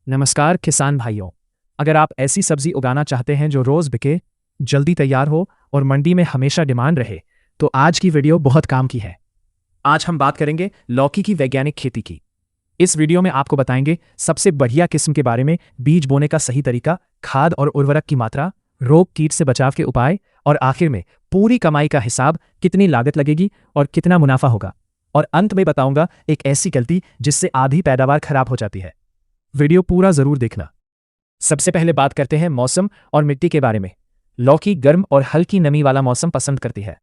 नमस्कार किसान भाइयों। अगर आप ऐसी सब्जी उगाना चाहते हैं जो रोज बिके, जल्दी तैयार हो और मंडी में हमेशा डिमांड रहे, तो आज की वीडियो बहुत काम की है। आज हम बात करेंगे लौकी की वैज्ञानिक खेती की। इस वीडियो में आपको बताएंगे सबसे बढ़िया किस्म के बारे में, बीज बोने का सही तरीका, खाद और उर्वरक की मात्रा, रोग कीट से बचाव के उपाय और आखिर में पूरी कमाई का हिसाब, कितनी लागत लगेगी और कितना मुनाफा होगा। और अंत में बताऊंगा एक ऐसी गलती जिससे आधी पैदावार खराब हो जाती है। वीडियो पूरा जरूर देखना। सबसे पहले बात करते हैं मौसम और मिट्टी के बारे में। लौकी गर्म और हल्की नमी वाला मौसम पसंद करती है।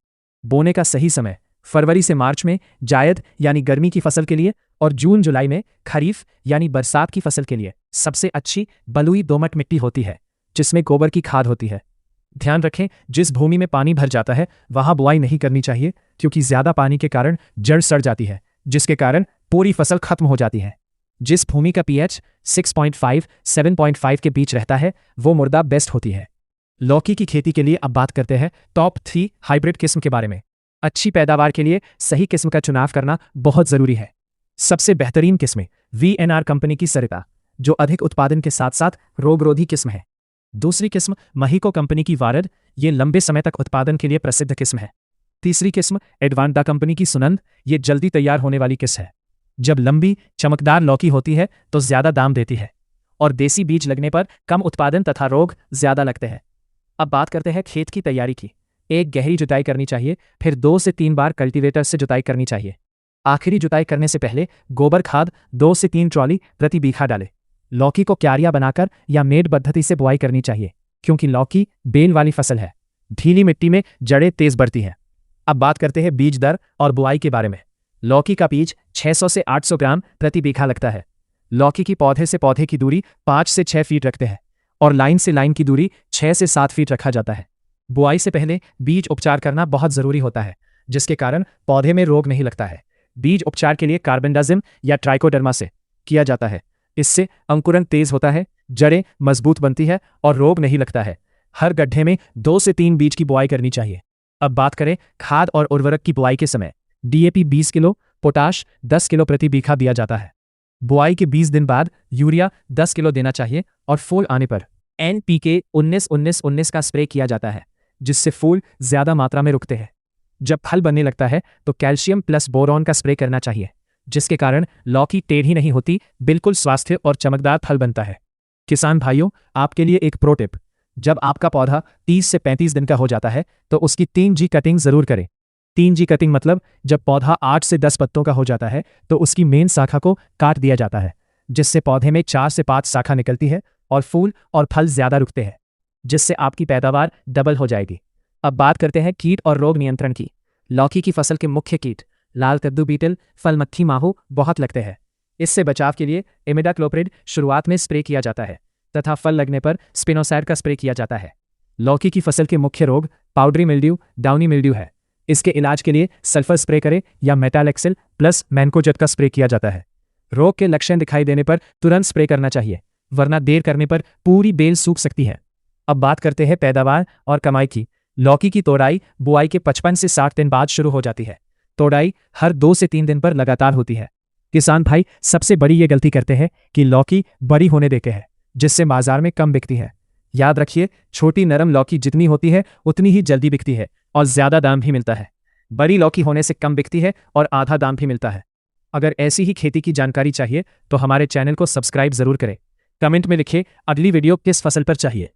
बोने का सही समय फरवरी से मार्च में जायद यानी गर्मी की फसल के लिए, और जून जुलाई में खरीफ यानी बरसात की फसल के लिए। सबसे अच्छी बलुई दोमट मिट्टी होती है जिसमें गोबर की खाद होती है। ध्यान रखें, जिस भूमि में पानी भर जाता है वहां बुआई नहीं करनी चाहिए, क्योंकि ज्यादा पानी के कारण जड़ सड़ जाती है, जिसके कारण पूरी फसल खत्म हो जाती है। जिस भूमि का पीएच 6.5 7.5 के बीच रहता है वो मृदा बेस्ट होती है। लौकी की खेती के लिए अब बात करते हैं टॉप 3 हाइब्रिड किस्म के बारे में। अच्छी पैदावार के लिए सही किस्म का चुनाव करना बहुत जरूरी है। सबसे बेहतरीन किस्में वीएनआर कंपनी की सरिता, जो अधिक उत्पादन के साथ साथ रोगरोधी किस्म है। दूसरी किस्म महिको कंपनी की वारद, ये लंबे समय तक उत्पादन के लिए प्रसिद्ध किस्म है। तीसरी किस्म एडवांटा कंपनी की सुनंद, ये जल्दी तैयार होने वाली किस्म है। जब लंबी चमकदार लौकी होती है तो ज्यादा दाम देती है, और देसी बीज लगने पर कम उत्पादन तथा रोग ज्यादा लगते हैं। अब बात करते हैं खेत की तैयारी की। एक गहरी जुताई करनी चाहिए, फिर 2 से 3 बार कल्टीवेटर से जुताई करनी चाहिए। आखिरी जुताई करने से पहले गोबर खाद 2 से 3 ट्रॉली प्रति बीघा डालें। लौकी को क्यारियां बनाकर या मेड़ पद्धति से बुआई करनी चाहिए, क्योंकि लौकी बेल वाली फसल है। ढीली मिट्टी में जड़ें तेज बढ़ती हैं। अब बात करते हैं बीज दर और बुआई के बारे में। लौकी का बीज 600 से 800 ग्राम प्रति बीघा लगता है। लौकी की पौधे से पौधे की दूरी 5 से 6 फीट रखते हैं, और लाइन से लाइन की दूरी 6 से 7 फीट रखा जाता है। बुआई से पहले बीज उपचार करना बहुत जरूरी होता है, जिसके कारण पौधे में रोग नहीं लगता है। बीज उपचार के लिए कार्बेंडाजिम या ट्राइकोडर्मा से किया जाता है। इससे अंकुरण तेज होता है, जड़ें मजबूत बनती है और रोग नहीं लगता है। हर गड्ढे में 2 से 3 बीज की बुआई करनी चाहिए। अब बात करें खाद और उर्वरक की बुआई के समय। डीएपी 20 किलो, पोटाश 10 किलो प्रति बीघा दिया जाता है। बुआई के 20 दिन बाद यूरिया 10 किलो देना चाहिए, और फूल आने पर एनपीके 19-19-19 का स्प्रे किया जाता है, जिससे फूल ज्यादा मात्रा में रुकते हैं। जब फल बनने लगता है तो कैल्शियम प्लस बोरॉन का स्प्रे करना चाहिए, जिसके कारण लौकी टेढ़ी नहीं होती, बिल्कुल स्वास्थ्य और चमकदार फल बनता है। किसान भाइयों, आपके लिए एक प्रो टिप। जब आपका पौधा 30 से 35 दिन का हो जाता है तो उसकी 3G कटिंग जरूर करें। 3G कटिंग मतलब जब पौधा 8 से 10 पत्तों का हो जाता है तो उसकी मेन शाखा को काट दिया जाता है, जिससे पौधे में 4 से 5 शाखा निकलती है और फूल और फल ज्यादा रुकते हैं, जिससे आपकी पैदावार डबल हो जाएगी। अब बात करते हैं कीट और रोग नियंत्रण की। लौकी की फसल के मुख्य कीट लाल कद्दू बीटल, फल मक्खी माहू बहुत लगते हैं। इससे बचाव के लिए इमिडाक्लोप्रिड शुरुआत में स्प्रे किया जाता है, तथा फल लगने पर स्पिनोसाइड का स्प्रे किया जाता है। लौकी की फसल के मुख्य रोग पाउडरी मिल्ड्यू, डाउनी मिल्ड्यू है। इसके इलाज के लिए सल्फर स्प्रे करें या मेटालेक्सिल प्लस मैनकोजेब का स्प्रे किया जाता है। रोग के लक्षण दिखाई देने पर तुरंत स्प्रे करना चाहिए, वरना देर करने पर पूरी बेल सूख सकती है। अब बात करते हैं पैदावार और कमाई की। लौकी की तोड़ाई बुआई के 55 से 60 दिन बाद शुरू हो जाती है। तोड़ाई हर 2 से 3 दिन पर लगातार होती है। किसान भाई सबसे बड़ी ये गलती करते हैं कि लौकी बड़ी होने देते हैं, जिससे बाजार में कम बिकती है। याद रखिए, छोटी नरम लौकी जितनी होती है उतनी ही जल्दी बिकती है और ज्यादा दाम भी मिलता है। बड़ी लौकी होने से कम बिकती है और आधा दाम भी मिलता है। अगर ऐसी ही खेती की जानकारी चाहिए तो हमारे चैनल को सब्सक्राइब जरूर करें। कमेंट में लिखिए अगली वीडियो किस फसल पर चाहिए।